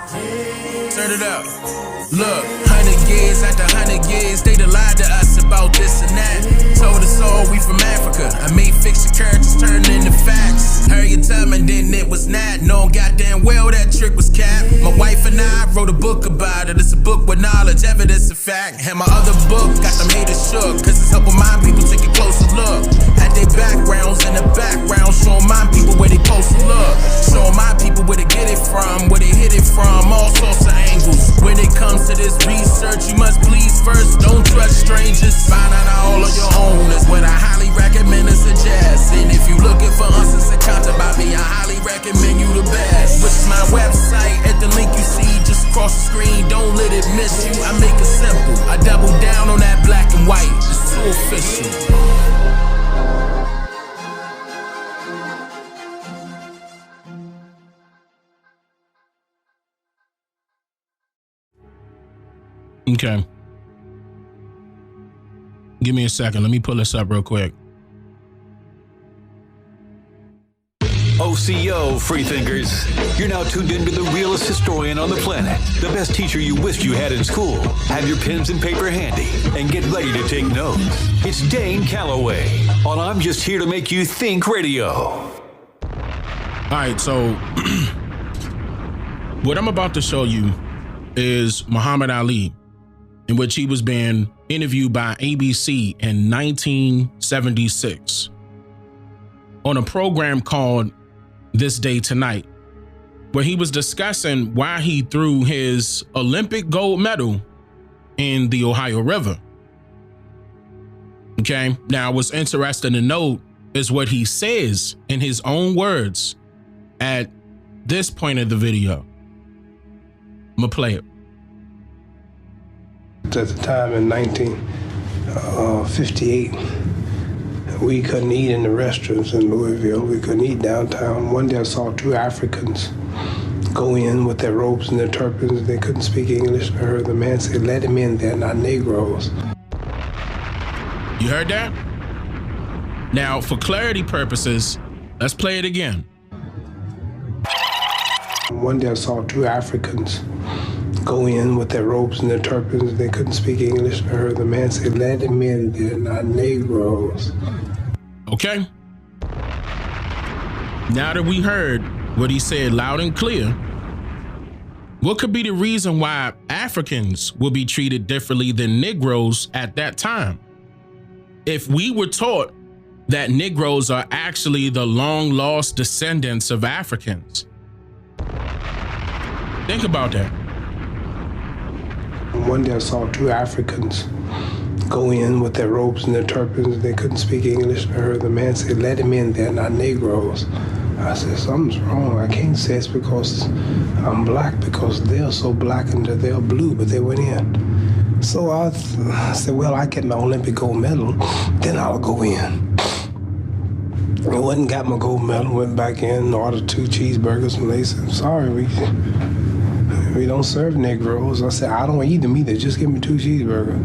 Turn it up. Look, 100 years after 100 years, they done lied to us about this and that. Told us all we from Africa. I made fiction characters turn into facts. Heard you tell me then it was not. Knowing goddamn well that trick was capped. My wife and I wrote a book about it. It's a book with knowledge, evidence, and fact. And my other book got them haters shook, cause it's helping my people take a closer look at their backgrounds in the background, showing my people where they supposed to look. Showing my people where they get it from, where they hit it from, all sorts of angles. When it comes to this research, you must please first, don't trust strangers. Find out all on your own is what I highly recommend and suggest. And if you looking for answers and content about me, I highly recommend you the best. Which is my website at the link you see just across the screen. Don't let it miss you. I make it simple. I double down on that black and white. It's too official. Okay. Give me a second. Let me pull this up real quick. OCO, freethinkers. You're now tuned into the realest historian on the planet, the best teacher you wished you had in school. Have your pens and paper handy and get ready to take notes. It's Dane Calloway on I'm Just Here to Make You Think Radio. All right, so what I'm about to show you is Muhammad Ali, in which he was being interviewed by ABC in 1976 on a program called This Day Tonight, where he was discussing why he threw his Olympic gold medal in the Ohio River. Okay, now what's interesting to note is what he says in his own words at this point of the video. I'm gonna play it. At the time in 1958, we couldn't eat in the restaurants in Louisville. We couldn't eat downtown. One day I saw two Africans go in with their robes and their turbans. They couldn't speak English. I heard the man say, "Let them in, they're not Negroes." You heard that? Now, for clarity purposes, let's play it again. One day I saw two Africans go in with their robes and their turbans. They couldn't speak English. I heard the man say, "Let them in, they're not Negroes." Okay. Now that we heard what he said loud and clear, what could be the reason why Africans will be treated differently than Negroes at that time? If we were taught that Negroes are actually the long lost descendants of Africans, think about that. One day I saw two Africans go in with their robes and their turbans. They couldn't speak English. I heard the man say, "Let them in, they're not Negroes." I said, something's wrong. I can't say it's because I'm black, because they're so black and they're blue, but they went in. So I said, well, I get my Olympic gold medal, then I'll go in. I went and got my gold medal, went back in, ordered 2 cheeseburgers, and they said, "Sorry, we don't serve Negroes." I said, "I don't eat them either, just give me 2 cheeseburgers."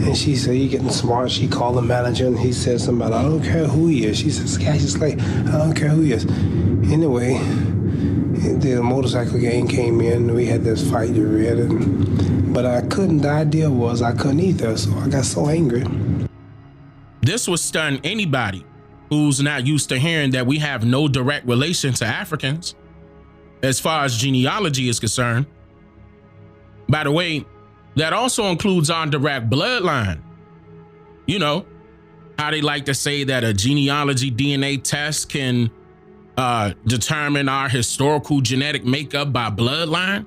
And she said, "You're getting smart." She called the manager and he said something about, "I don't care who he is." She said, "Cassius Clay, I don't care who he is." Anyway, the motorcycle gang came in, we had this fight, you read it. But the idea was I couldn't eat there, so I got so angry. This would stun anybody who's not used to hearing that we have no direct relation to Africans as far as genealogy is concerned. By the way, that also includes our direct bloodline. You know, how they like to say that a genealogy DNA test can determine our historical genetic makeup by bloodline.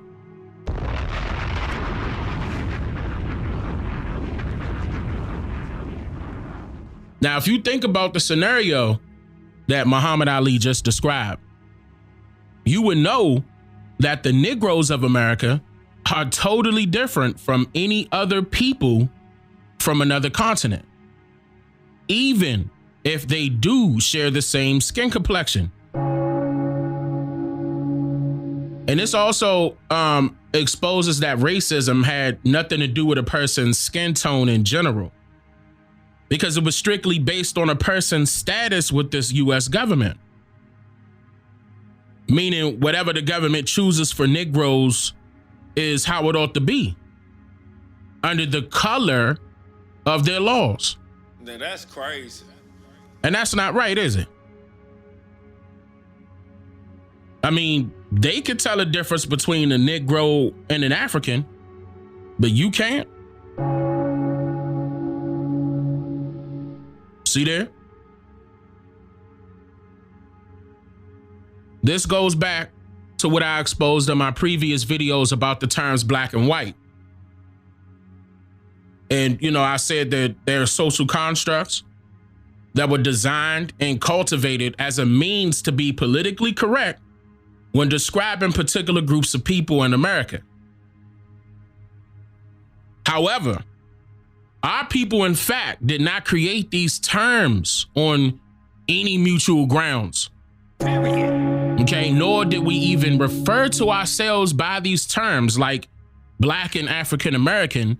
Now, if you think about the scenario that Muhammad Ali just described, you would know that the Negroes of America are totally different from any other people from another continent, even if they do share the same skin complexion. And this also exposes that racism had nothing to do with a person's skin tone in general, because it was strictly based on a person's status with this U.S. government. meaning whatever the government chooses for Negroes is how it ought to be under the color of their laws. Now that's crazy. And that's not right, is it? I mean, they could tell a difference between a Negro and an African, but you can't. See there? This goes back to what I exposed in my previous videos about the terms black and white. And, you know, I said that they're social constructs that were designed and cultivated as a means to be politically correct when describing particular groups of people in America. However, our people, in fact, did not create these terms on any mutual grounds. Okay, nor did we even refer to ourselves by these terms like Black and African American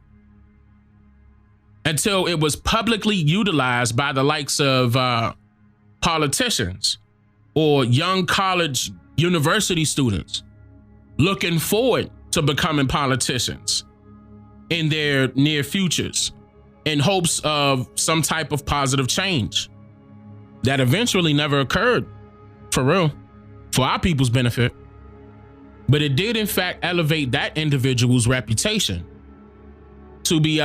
until it was publicly utilized by the likes of politicians or young college university students looking forward to becoming politicians in their near futures in hopes of some type of positive change that eventually never occurred, for real, for our people's benefit. But it did, in fact, elevate that individual's reputation to be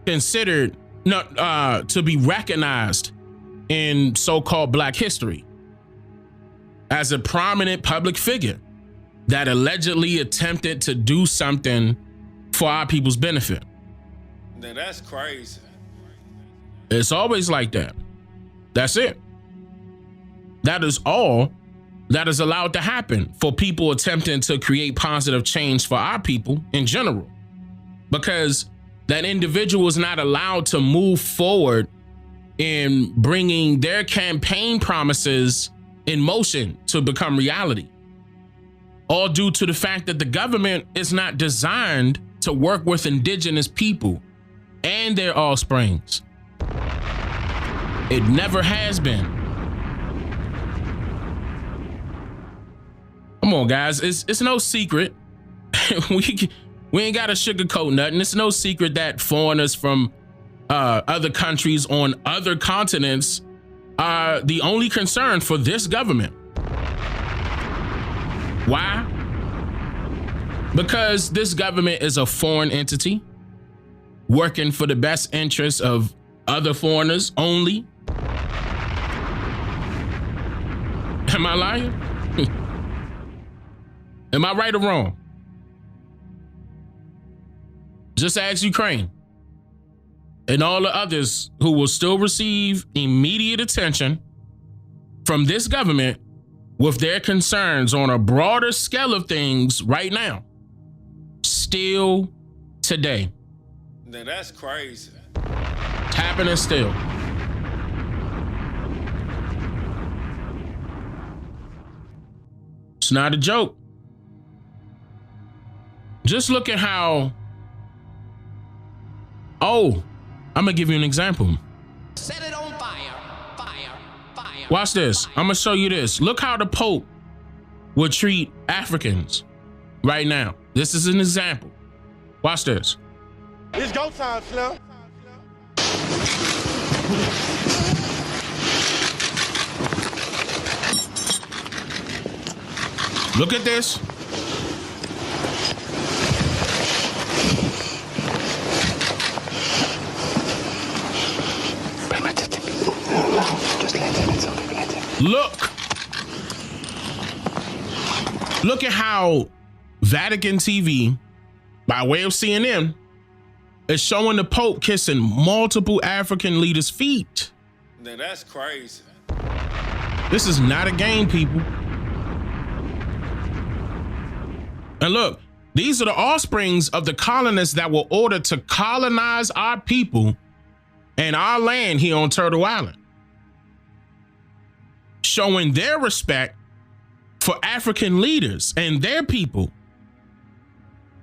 considered, to be recognized in so-called Black history as a prominent public figure that allegedly attempted to do something for our people's benefit. Now that's crazy. It's always like that. That's it. That is all that is allowed to happen for people attempting to create positive change for our people in general, because that individual is not allowed to move forward in bringing their campaign promises in motion to become reality, all due to the fact that the government is not designed to work with indigenous people and their offsprings. It never has been. Come on, guys. It's no secret. We ain't got to sugarcoat nothing. It's no secret that foreigners from other countries on other continents are the only concern for this government. Why? Because this government is a foreign entity working for the best interests of other foreigners only. Am I lying? Am I right or wrong? Just ask Ukraine and all the others who will still receive immediate attention from this government with their concerns on a broader scale of things right now, still today. Now that's crazy. It's happening still. It's not a joke. Just look at how, I'm gonna give you an example. Set it on fire, fire, fire. Watch this. I'm gonna show you this. Look how the Pope would treat Africans right now. This is an example. Watch this. It's go time, Slim. Look at this. Look at how Vatican TV, by way of CNN, is showing the Pope kissing multiple African leaders' feet. Now that's crazy. This is not a game, people. And look, these are the offsprings of the colonists that were ordered to colonize our people and our land here on Turtle Island, showing their respect for African leaders and their people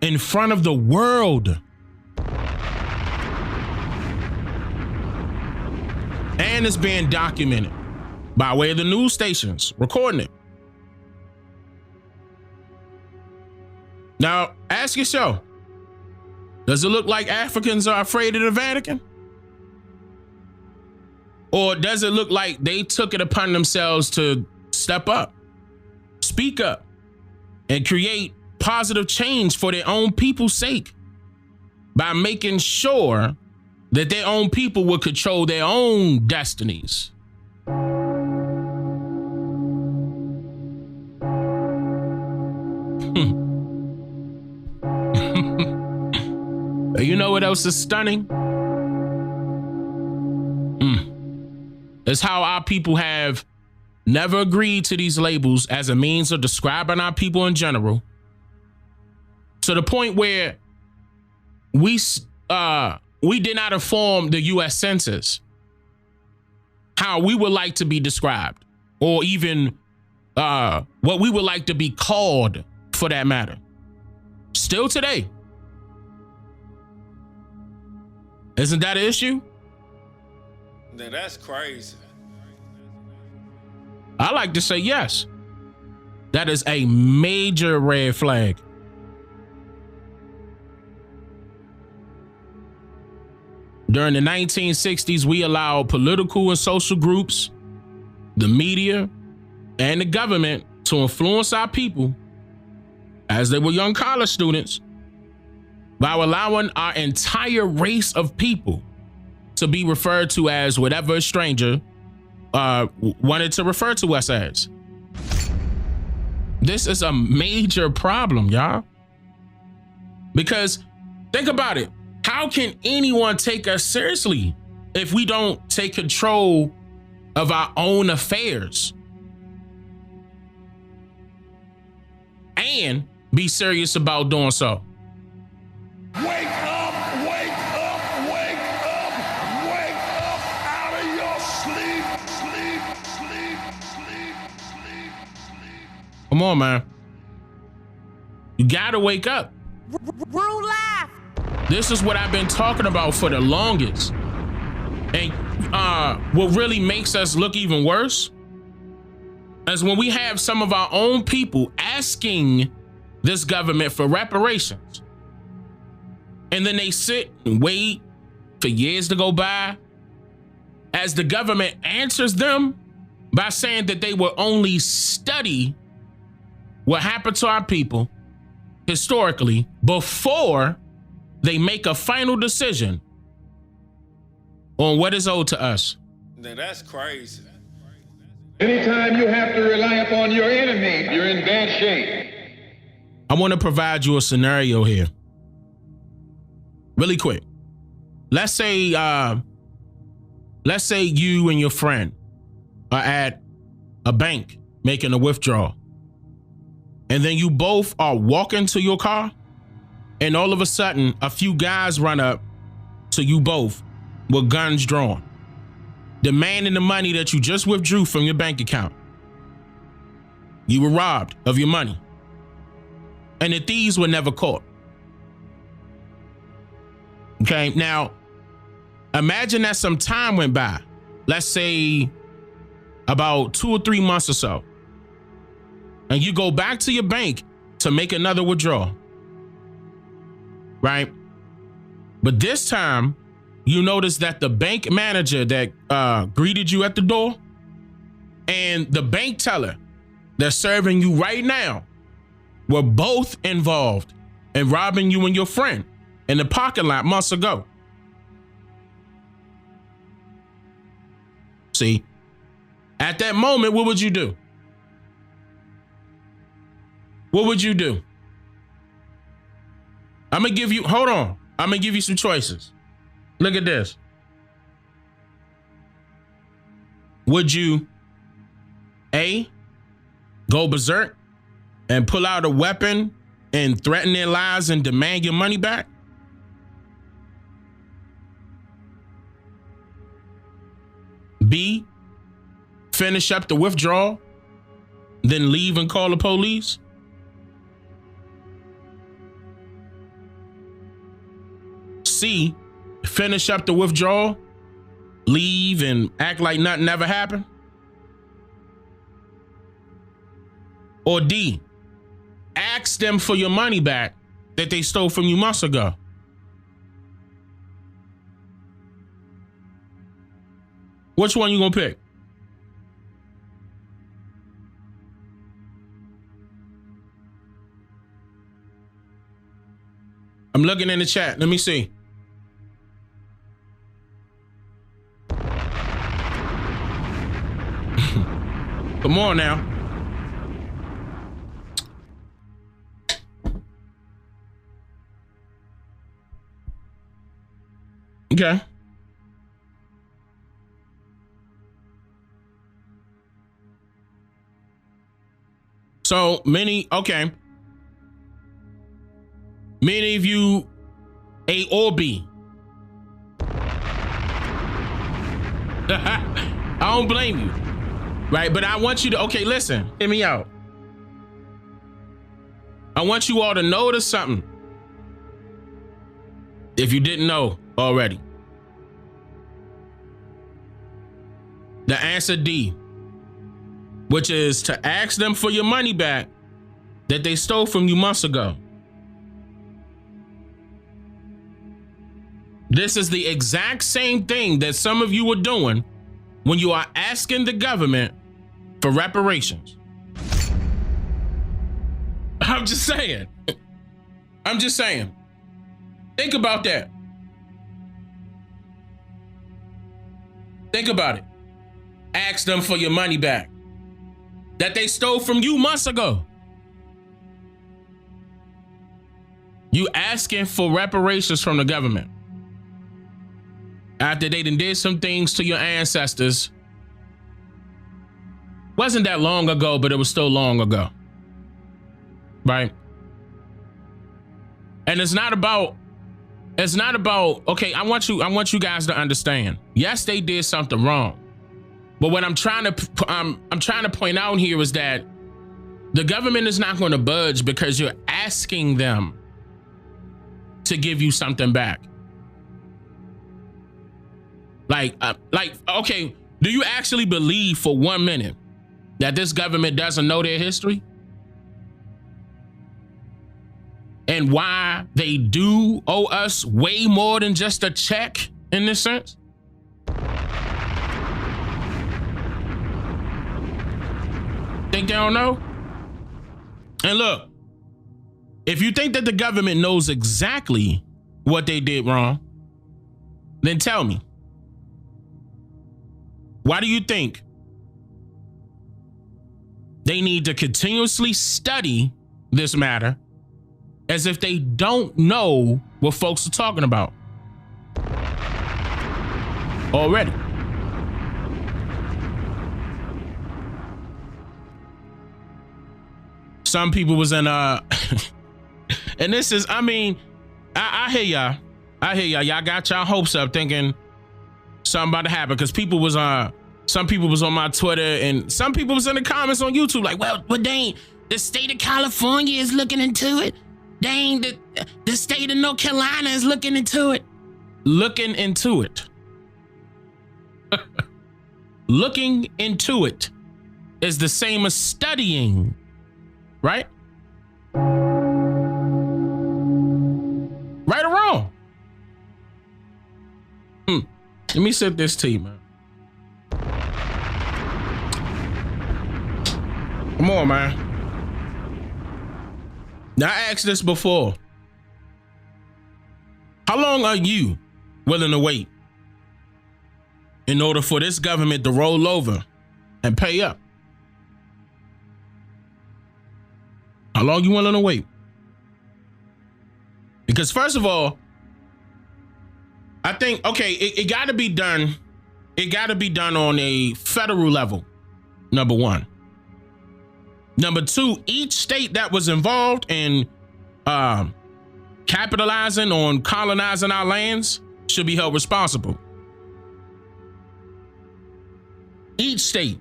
in front of the world. And it's being documented by way of the news stations recording it. Now, ask yourself, does it look like Africans are afraid of the Vatican? Or does it look like they took it upon themselves to step up, speak up, and create positive change for their own people's sake by making sure that their own people will control their own destinies? You know what else is stunning? It's how our people have never agreed to these labels as a means of describing our people in general, to the point where we did not inform the U.S. Census how we would like to be described, or even what we would like to be called, for that matter. Still today. Isn't that an issue? Now that's crazy. I like to say yes. That is a major red flag. During the 1960s, we allowed political and social groups, the media, and the government to influence our people as they were young college students by allowing our entire race of people to be referred to as whatever a stranger wanted to refer to us as. This is a major problem, y'all. Because think about it. How can anyone take us seriously if we don't take control of our own affairs and be serious about doing so? Wake up, wake up, wake up, wake up out of your sleep. Come on, man. You gotta wake up. Rule life. This is what I've been talking about for the longest. And what really makes us look even worse is when we have some of our own people asking this government for reparations. And then they sit and wait for years to go by as the government answers them by saying that they will only study what happened to our people historically before they make a final decision on what is owed to us. Now that's crazy. Anytime you have to rely upon your enemy, you're in bad shape. I want to provide you a scenario here. Really quick. Let's say you and your friend are at a bank making a withdrawal. And then you both are walking to your car, and all of a sudden a few guys run up to you both with guns drawn, demanding the money that you just withdrew from your bank account. You were robbed of your money, and the thieves were never caught. Okay, now imagine that some time went by, let's say about 2 or 3 months or so, and you go back to your bank to make another withdrawal, right? But this time, you notice that the bank manager that greeted you at the door and the bank teller that's serving you right now were both involved in robbing you and your friend in the parking lot months ago. See, at that moment, what would you do? What would you do? I'm gonna give you some choices. Look at this. Would you A, go berserk and pull out a weapon and threaten their lives and demand your money back? B, finish up the withdrawal, then leave and call the police? C, finish up the withdrawal, leave and act like nothing ever happened? Or D, act ask them for your money back that they stole from you months ago. Which one you gonna pick? I'm looking in the chat. Let me see. Come on now. Okay. So many of you A or B. I don't blame you. Right, but I want you to, okay, listen, hear me out. I want you all to notice something. If you didn't know already. The answer D, which is to ask them for your money back that they stole from you months ago. This is the exact same thing that some of you are doing when you are asking the government for reparations. I'm just saying. Think about that. Think about it. Ask them for your money back that they stole from you months ago. You asking for reparations from the government after they did some things to your ancestors. Wasn't that long ago, but it was still long ago. Right? And it's not about, okay, I want you guys to understand. Yes, they did something wrong. But what I'm trying to point out here is that the government is not going to budge because you're asking them to give you something back. Okay, do you actually believe for 1 minute that this government doesn't know their history? And why they do owe us way more than just a check in this sense? Think they don't know? And look, if you think that the government knows exactly what they did wrong, then tell me, why do you think they need to continuously study this matter as if they don't know what folks are talking about already? Some people was in and this is, I hear y'all. Y'all got y'all hopes up thinking something about to happen, because some people was on my Twitter and some people was in the comments on YouTube like, well, Dane, the state of California is looking into it. Dane, the state of North Carolina is looking into it. Looking into it. Looking into it is the same as studying, right? Right or wrong? Let me sip this tea, man. Come on, man. Now, I asked this before. How long are you willing to wait in order for this government to roll over and pay up? How long you willing to wait? Because first of all, I think, okay, it got to be done. It got to be done on a federal level, number one. Number two, each state that was involved in capitalizing on colonizing our lands should be held responsible. Each state.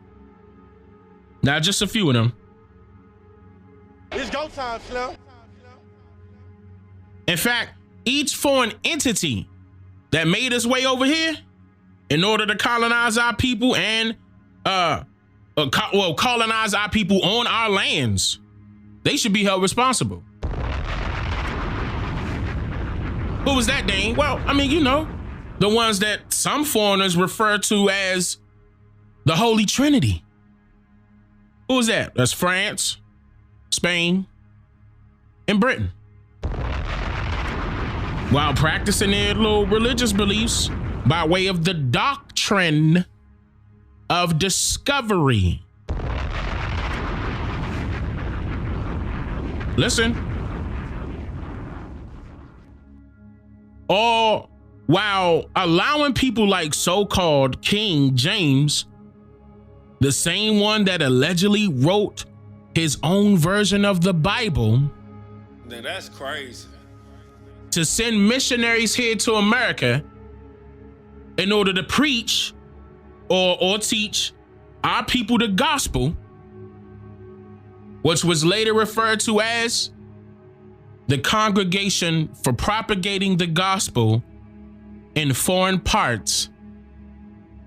Not just a few of them. It's go time, Slim. In fact, each foreign entity that made its way over here in order to colonize our people and colonize our people on our lands They should be held responsible. Who was that, Dane? Well, I mean, you know, the ones that some foreigners refer to as the Holy Trinity. Who was that? That's France, Spain, and Britain. While practicing their little religious beliefs by way of the doctrine of discovery. Listen. All while allowing people like so-called King James, the same one that allegedly wrote his own version of the Bible, Now that's crazy. to send missionaries here to America in order to preach or teach our people the gospel, which was later referred to as the Congregation for Propagating the Gospel in Foreign Parts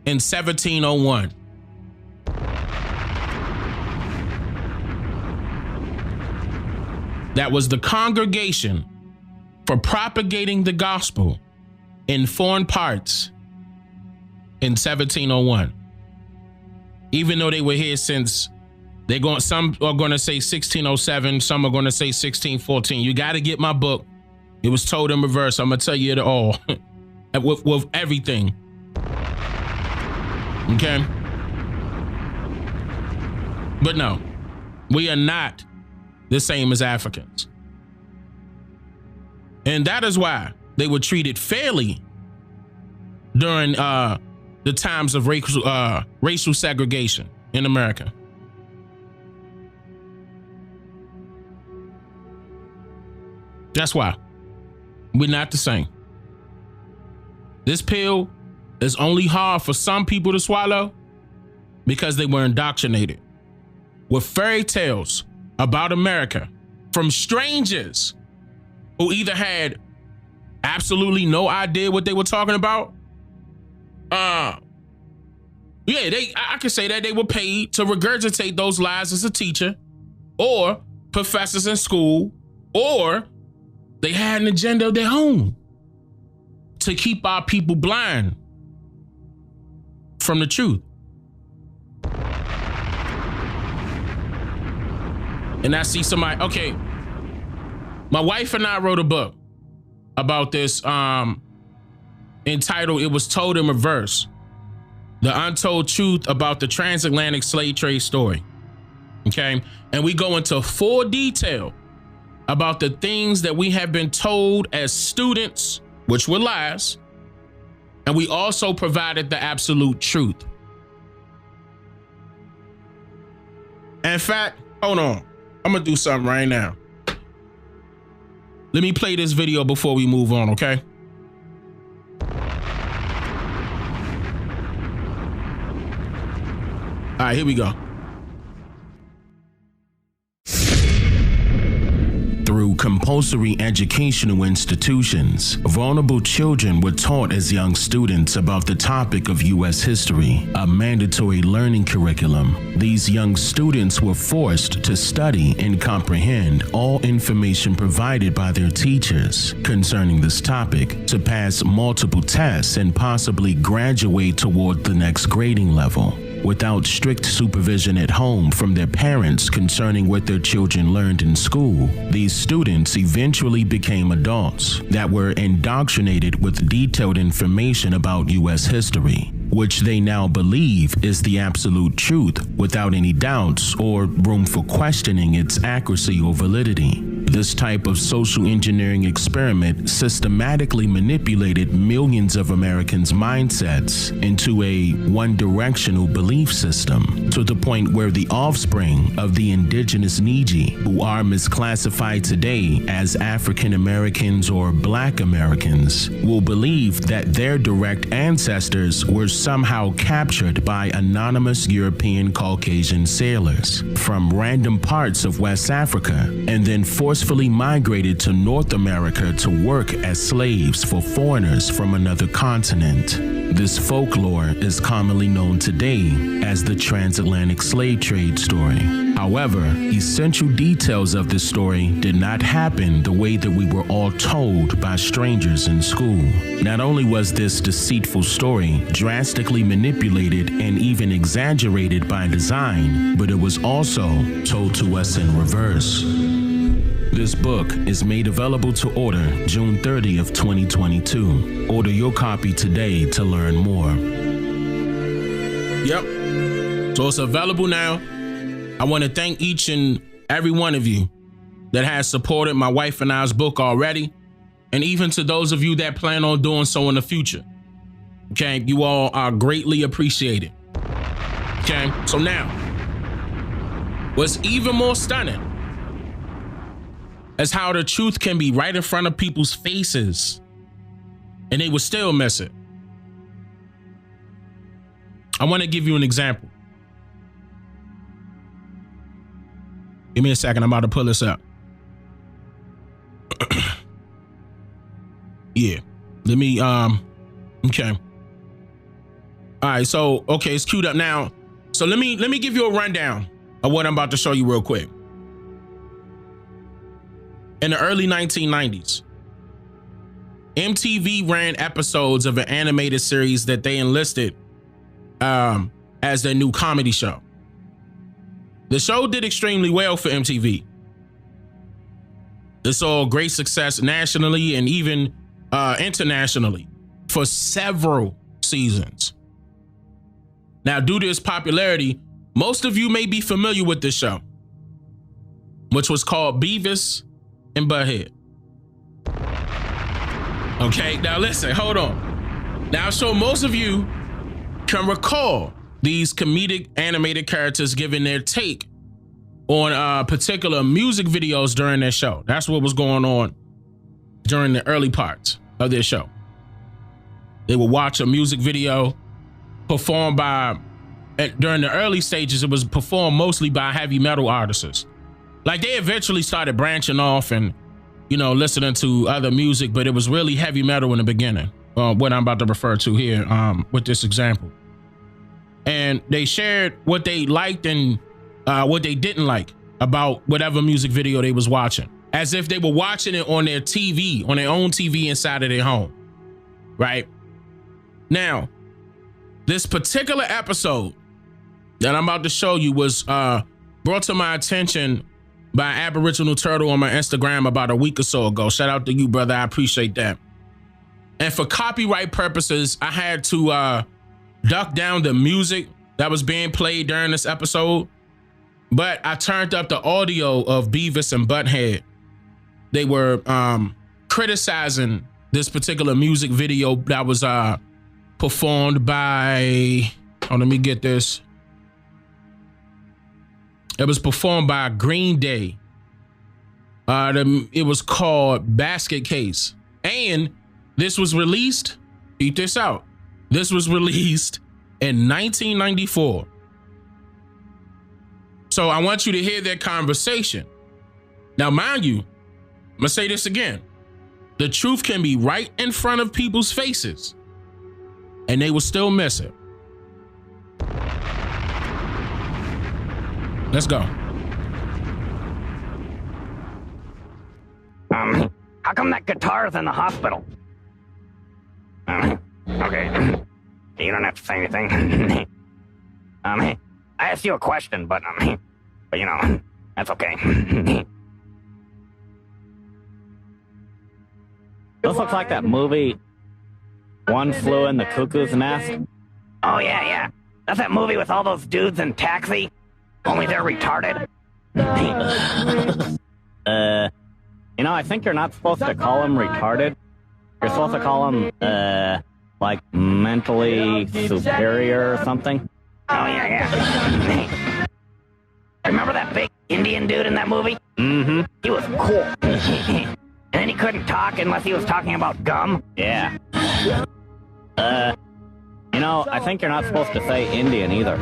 in 1701. That was the Congregation for Propagating the Gospel in Foreign Parts in 1701. Even though they were here since some are going to say 1607, some are going to say 1614. You got to get my book. It was told in reverse. I'm going to tell you it all with everything. Okay? But no, we are not the same as Africans. And that is why they were treated fairly during the times of racial segregation in America. That's why we're not the same. This pill is only hard for some people to swallow because they were indoctrinated with fairy tales about America from strangers who either had absolutely no idea what they were talking about. I can say that they were paid to regurgitate those lies as a teacher, or professors in school, or they had an agenda of their own to keep our people blind from the truth. And I see somebody, okay, my wife and I wrote a book about this entitled It Was Told in Reverse, The Untold Truth About the Transatlantic Slave Trade Story. Okay, and we go into full detail about the things that we have been told as students, which were lies, and we also provided the absolute truth. In fact, hold on, I'm gonna do something right now. Let me play this video before we move on, okay? All right, here we go. Through compulsory educational institutions, vulnerable children were taught as young students about the topic of U.S. history, a mandatory learning curriculum. These young students were forced to study and comprehend all information provided by their teachers concerning this topic, to pass multiple tests and possibly graduate toward the next grading level. Without strict supervision at home from their parents concerning what their children learned in school, these students eventually became adults that were indoctrinated with detailed information about U.S. history, which they now believe is the absolute truth without any doubts or room for questioning its accuracy or validity. This type of social engineering experiment systematically manipulated millions of Americans' mindsets into a one-directional belief system, to the point where the offspring of the indigenous Niji, who are misclassified today as African Americans or Black Americans, will believe that their direct ancestors were somehow captured by anonymous European Caucasian sailors from random parts of West Africa and then forcefully migrated to North America to work as slaves for foreigners from another continent. This folklore is commonly known today as the transatlantic slave trade story. However, essential details of this story did not happen the way that we were all told by strangers in school. Not only was this deceitful story drastically manipulated and even exaggerated by design, but it was also told to us in reverse. This book is made available to order June 30th, 2022. Order your copy today to learn more. Yep. So it's available now. I want to thank each and every one of you that has supported my wife and I's book already, and even to those of you that plan on doing so in the future. Okay, you all are greatly appreciated. Okay, so now, what's even more stunning is how the truth can be right in front of people's faces, and they will still miss it. I want to give you an example. Give me a second. I'm about to pull this up. Yeah. Let me, okay. All right. So, okay, it's queued up now. So let me give you a rundown of what I'm about to show you real quick. In the early 1990s, MTV ran episodes of an animated series that they enlisted as their new comedy show. The show did extremely well for MTV. It saw great success nationally and even internationally for several seasons. Now, due to its popularity, most of you may be familiar with this show, which was called Beavis and Butthead. Okay, now listen, hold on. Now, so most of you can recall these comedic animated characters giving their take on particular music videos during their show. That's what was going on during the early parts of their show. They would watch a music video performed by, during the early stages, it was performed mostly by heavy metal artists. Like they eventually started branching off and, you know, listening to other music, but it was really heavy metal in the beginning. What I'm about to refer to here with this example. And they shared what they liked and what they didn't like about whatever music video they was watching, as if they were watching it on their TV, on their own TV inside of their home, right? Now, this particular episode that I'm about to show you was brought to my attention by Aboriginal Turtle on my Instagram about a week or so ago. Shout out to you, brother. I appreciate that. And for copyright purposes, I had to duck down the music that was being played during this episode, but I turned up the audio of Beavis and Butthead. They were criticizing this particular music video that was performed by, oh, let me get this. It was performed by Green Day. It was called Basket Case. And this was released, keep this out, this was released in 1994. So I want you to hear that conversation. Now, mind you, I'm gonna say this again. The truth can be right in front of people's faces, and they will still miss it. Let's go. How come that guitar's in the hospital? Okay. You don't have to say anything. I asked you a question, but you know, that's okay. This looks like that movie, One Flew in the Cuckoo's Nest. Oh, yeah. That's that movie with all those dudes in Taxi, only they're retarded. You know, I think you're not supposed to call them retarded. You're supposed to call them, like mentally superior or something. Oh, yeah. Remember that big Indian dude in that movie? Mm-hmm. He was cool. And then he couldn't talk unless he was talking about gum. Yeah. You know, I think you're not supposed to say Indian either.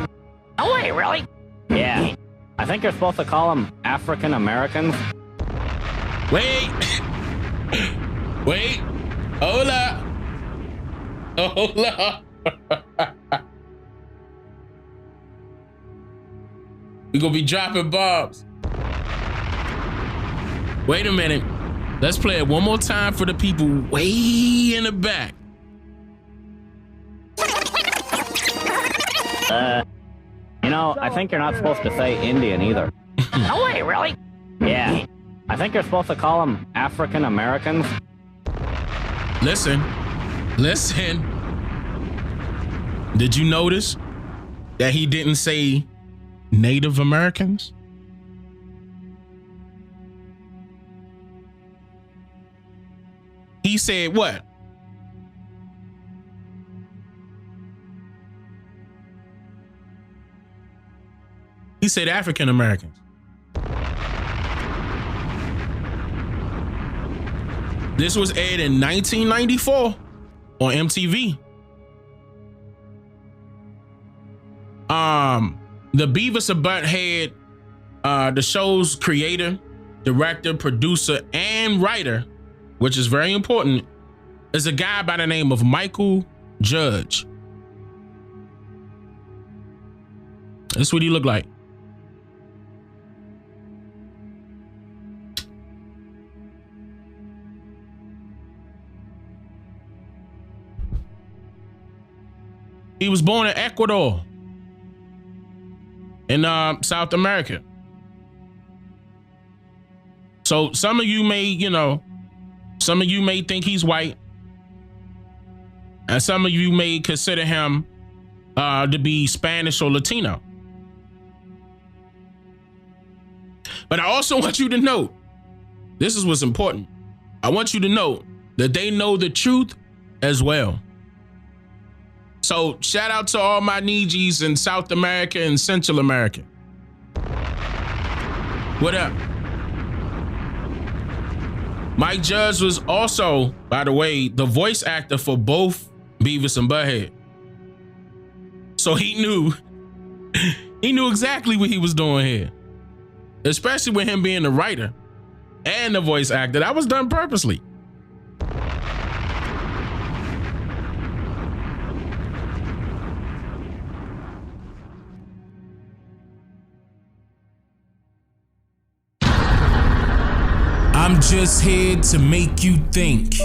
No way, really? Yeah. I think you're supposed to call them African Americans. Wait. Hola. We gonna be dropping bombs. Wait a minute. Let's play it one more time for the people way in the back. You know, I think you're not supposed to say Indian either. No way, really? Yeah. I think you're supposed to call them African Americans. Listen. Did you notice that he didn't say Native Americans? He said what? He said African Americans. This was aired in 1994 on MTV. The Beavis and Butthead, the show's creator, director, producer, and writer, which is very important, is a guy by the name of Michael Judge. That's what he looked like. He was born in Ecuador in South America. So some of you may, think he's white, and some of you may consider him to be Spanish or Latino. But I also want you to note, this is what's important. I want you to note that they know the truth as well. So shout out to all my Nijis in South America and Central America. What up? Mike Judge was also, by the way, the voice actor for both Beavis and Butthead. So he knew exactly what he was doing here. Especially with him being the writer and the voice actor. That was done purposely. I'm just here to make you think.